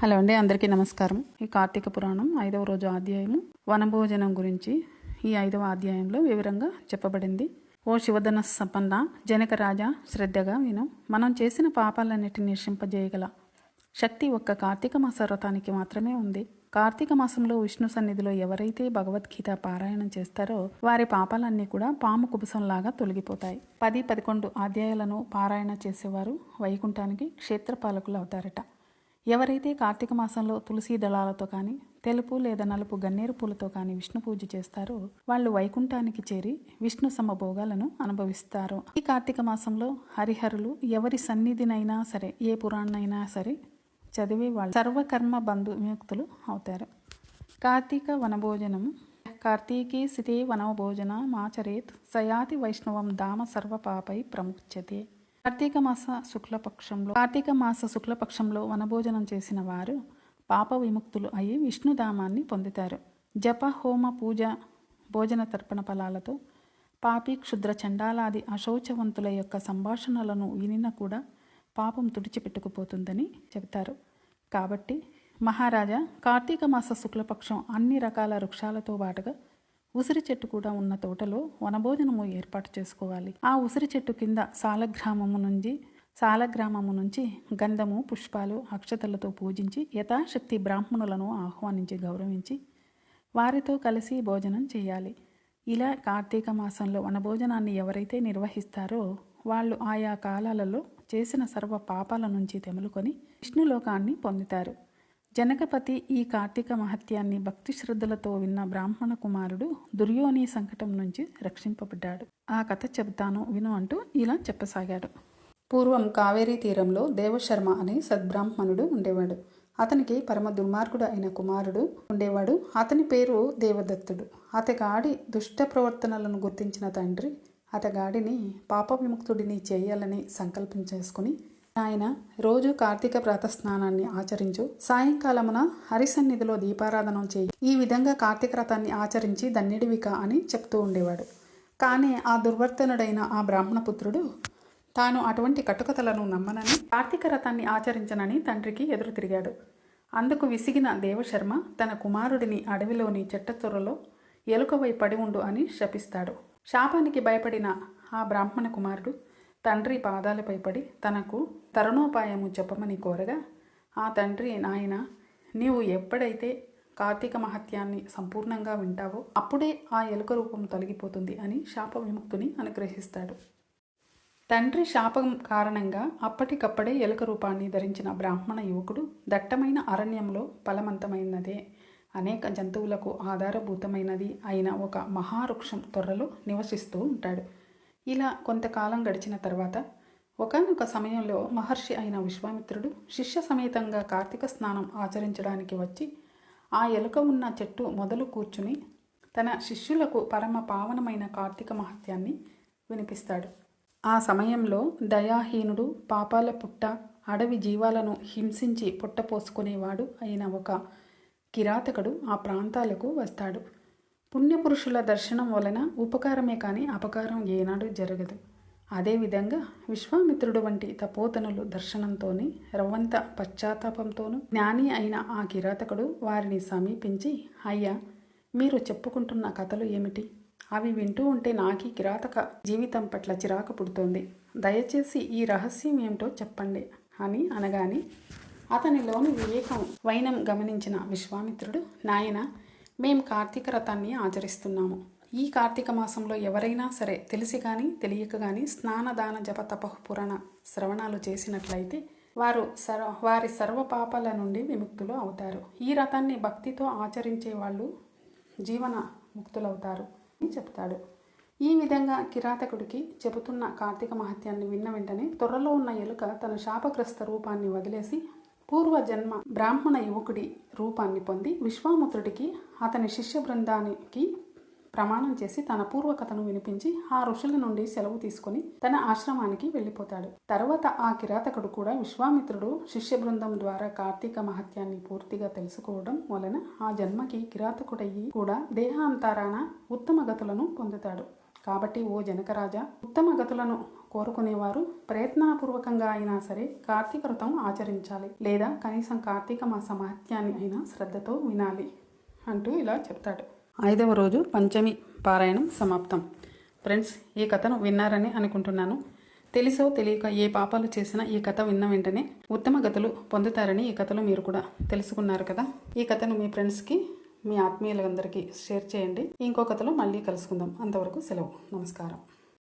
Hello అండి, అందరికీ నమస్కారం. ఈ కార్తీక పురాణం 5వ రోజు అధ్యాయము వనభోజనం గురించి ఈ 5వ అధ్యాయంలో వివరంగా చెప్పబడింది. ఓ శివధన సంపన్న జనక రాజా, శ్రద్ధగా విను. మనం చేసిన పాపాలన్నిటిని నశింపజేయగల శక్తి ఒక్క కార్తీక మాస వ్రతానికి మాత్రమే ఉంది. కార్తీక మాసంలో విష్ణు సన్నిధిలో ఎవరైతే భగవద్గీత పారాయణం చేస్తారో వారి పాపాలన్నీ కూడా పాము కుబుసంలాగా తొలగిపోతాయి. 10-11 అధ్యాయాలను పారాయణ చేసేవారు వైకుంఠానికి క్షేత్రపాలకులు అవుతారట. ఎవరైతే కార్తీక మాసంలో తులసి దళాలతో కానీ, తెలుపు లేదా నలుపు గన్నేరు పూలతో కానీ విష్ణు పూజ చేస్తారో వాళ్ళు వైకుంఠానికి చేరి విష్ణు సమభోగాలను అనుభవిస్తారు. ఈ కార్తీక మాసంలో హరిహరులు ఎవరి సన్నిధినైనా సరే, ఏ పురాణైనా సరే చదివే వాళ్ళు సర్వకర్మ బంధు విముక్తులు అవుతారు. కార్తీక వనభోజనం. కార్తీకే సితే వనభోజన మాచరేత్ సయాతి వైష్ణవం ధామ సర్వపాపై ప్రముచ్యతే. కార్తీక మాస శుక్లపక్షంలో వనభోజనం చేసిన వారు పాప విముక్తులు అయి విష్ణుధామాన్ని పొందుతారు. జప, హోమ, పూజ, భోజన తర్పణ ఫలాలతో పాపి, క్షుద్ర, చండాలాది అశౌచవంతుల యొక్క సంభాషణలను వినిన కూడా పాపం తుడిచిపెట్టుకుపోతుందని చెబుతారు. కాబట్టి మహారాజా, కార్తీక మాస శుక్లపక్షం అన్ని రకాల వృక్షాలతో పాటుగా ఉసిరి చెట్టు కూడా ఉన్న తోటలో వనభోజనము ఏర్పాటు చేసుకోవాలి. ఆ ఉసిరి చెట్టు కింద సాలగ్రామము నుంచి గంధము, పుష్పాలు, అక్షతలతో పూజించి యథాశక్తి బ్రాహ్మణులను ఆహ్వానించి గౌరవించి వారితో కలిసి భోజనం చేయాలి. ఇలా కార్తీక మాసంలో వనభోజనాన్ని ఎవరైతే నిర్వహిస్తారో వాళ్ళు ఆయా కాలాలలో చేసిన సర్వ పాపాల నుంచి తెములుకొని విష్ణులోకాన్ని పొందుతారు. జనకపతి ఈ కార్తీక మహత్యాన్ని భక్తి శ్రద్ధలతో విన్న బ్రాహ్మణ కుమారుడు దుర్యోని సంకటం నుంచి రక్షింపబడ్డాడు. ఆ కథ చెబుతాను విను అంటూ ఇలా చెప్పసాగాడు. పూర్వం కావేరీ తీరంలో దేవశర్మ అనే సద్బ్రాహ్మణుడు ఉండేవాడు. అతనికి పరమ దుర్మార్గుడు అయిన కుమారుడు ఉండేవాడు. అతని పేరు దేవదత్తుడు. అతగాడి దుష్ట ప్రవర్తనలను గుర్తించిన తండ్రి అతగాడిని పాప విముక్తుడిని చేయాలని సంకల్పం చేసుకుని, ఆయన రోజు కార్తీక ప్రాతస్నానాన్ని ఆచరించు, సాయంకాలమున హరిసన్నిధిలో దీపారాధనం చేయి, ఈ విధంగా కార్తీక వ్రతాన్ని ఆచరించి ధన్యుడివిక అని చెప్తూ ఉండేవాడు. కానీ ఆ దుర్వర్తనుడైన ఆ బ్రాహ్మణ పుత్రుడు తాను అటువంటి కట్టుకథలను నమ్మనని, కార్తీక వ్రతాన్ని ఆచరించనని తండ్రికి ఎదురు తిరిగాడు. అందుకు విసిగిన దేవశర్మ తన కుమారుడిని అడవిలోని చెట్టతొర్రలో ఎలుకవై పడి ఉండు అని శపిస్తాడు. శాపానికి భయపడిన ఆ బ్రాహ్మణ కుమారుడు తండ్రి పాదాలపై పడి తనకు తరుణోపాయము చెప్పమని కోరగా, ఆ తండ్రి, నాయన, నీవు ఎప్పుడైతే కార్తీక మహత్యాన్ని సంపూర్ణంగా వింటావో అప్పుడే ఆ ఎలుక రూపం తొలగిపోతుంది అని శాప విముక్తుని అనుగ్రహిస్తాడు. తండ్రి శాపం కారణంగా అప్పటికప్పుడే ఎలుక రూపాన్ని ధరించిన బ్రాహ్మణ యువకుడు దట్టమైన అరణ్యంలో ఫలవంతమైనదే అనేక జంతువులకు ఆధారభూతమైనది అయిన ఒక మహావృక్షం తొర్రలో నివసిస్తూ ఉంటాడు. ఇలా కొంతకాలం గడిచిన తర్వాత ఒకానొక సమయంలో మహర్షి అయిన విశ్వామిత్రుడు శిష్య సమేతంగా కార్తీక స్నానం ఆచరించడానికి వచ్చి ఆ ఎలుక ఉన్న చెట్టు మొదలు కూర్చుని తన శిష్యులకు పరమ పావనమైన కార్తీక మహత్యాన్ని వినిపిస్తాడు. ఆ సమయంలో దయాహీనుడు, పాపాల పుట్ట, అడవి జీవాలను హింసించి పుట్టపోసుకునేవాడు అయిన ఒక కిరాతకుడు ఆ ప్రాంతాలకు వస్తాడు. పుణ్యపురుషుల దర్శనం వలన ఉపకారమే కానీ అపకారం ఏనాడు జరగదు. అదేవిధంగా విశ్వామిత్రుడు వంటి తపోతనులు దర్శనంతోనే రవ్వంత పశ్చాత్తాపంతోనూ జ్ఞాని అయిన ఆ కిరాతకుడు వారిని సమీపించి, అయ్యా, మీరు చెప్పుకుంటున్న కథలు ఏమిటి? అవి వింటూ ఉంటే నాకీ కిరాతక జీవితం పట్ల చిరాకు పుడుతోంది. దయచేసి ఈ రహస్యం ఏమిటో చెప్పండి అని అనగానే అతనిలోని వివేకం, వైనం గమనించిన విశ్వామిత్రుడు, నాయన, మేం కార్తీక వ్రతాన్ని ఆచరిస్తున్నాము. ఈ కార్తీక మాసంలో ఎవరైనా సరే తెలిసి కానీ తెలియక కానీ స్నాన, దాన, జప, తపః, పురాణ శ్రవణాలు చేసినట్లయితే వారి సర్వ పాపాల నుండి విముక్తులు అవుతారు. ఈ వ్రతాన్ని భక్తితో ఆచరించే వాళ్ళు జీవన ముక్తులవుతారు అని చెప్తాడు. ఈ విధంగా కిరాతకుడికి చెబుతున్న కార్తీక మహత్యాన్ని విన్న వెంటనే తొర్రలో ఉన్న ఎలుక తన శాపగ్రస్త రూపాన్ని వదిలేసి పూర్వజన్మ బ్రాహ్మణ యువకుడి రూపాన్ని పొంది విశ్వామిత్రుడికి, అతని శిష్య బృందానికి ప్రమాణం చేసి తన పూర్వకథను వినిపించి ఆ ఋషుల నుండి సెలవు తీసుకొని తన ఆశ్రమానికి వెళ్ళిపోతాడు. తర్వాత ఆ కిరాతకుడు కూడా విశ్వామిత్రుడు శిష్య బృందం ద్వారా కార్తీక మహత్యాన్ని పూర్తిగా తెలుసుకోవడం వలన ఆ జన్మకి కిరాతకుడయ్యి కూడా దేహాంతరాన ఉత్తమ గతులను పొందుతాడు. కాబట్టి ఓ జనకరాజా, ఉత్తమ గతులను కోరుకునేవారు ప్రయత్నపూర్వకంగా అయినా సరే కార్తీక వ్రతం ఆచరించాలి, లేదా కనీసం కార్తీక మాస మహత్యాన్ని అయినా శ్రద్ధతో వినాలి అంటూ ఇలా చెప్తాడు. 5వ రోజు పంచమి పారాయణం సమాప్తం. ఫ్రెండ్స్, ఈ కథను విన్నారని అనుకుంటున్నాను. తెలిసో తెలియక ఏ పాపాలు చేసినా ఈ కథ విన్న వెంటనే ఉత్తమ గతులు పొందుతారని ఈ కథలో మీరు కూడా తెలుసుకున్నారు కదా. ఈ కథను మీ ఫ్రెండ్స్కి, మీ ఆత్మీయులందరికీ షేర్ చేయండి. ఇంకో కథలో మళ్ళీ కలుసుకుందాం. అంతవరకు సెలవు. నమస్కారం.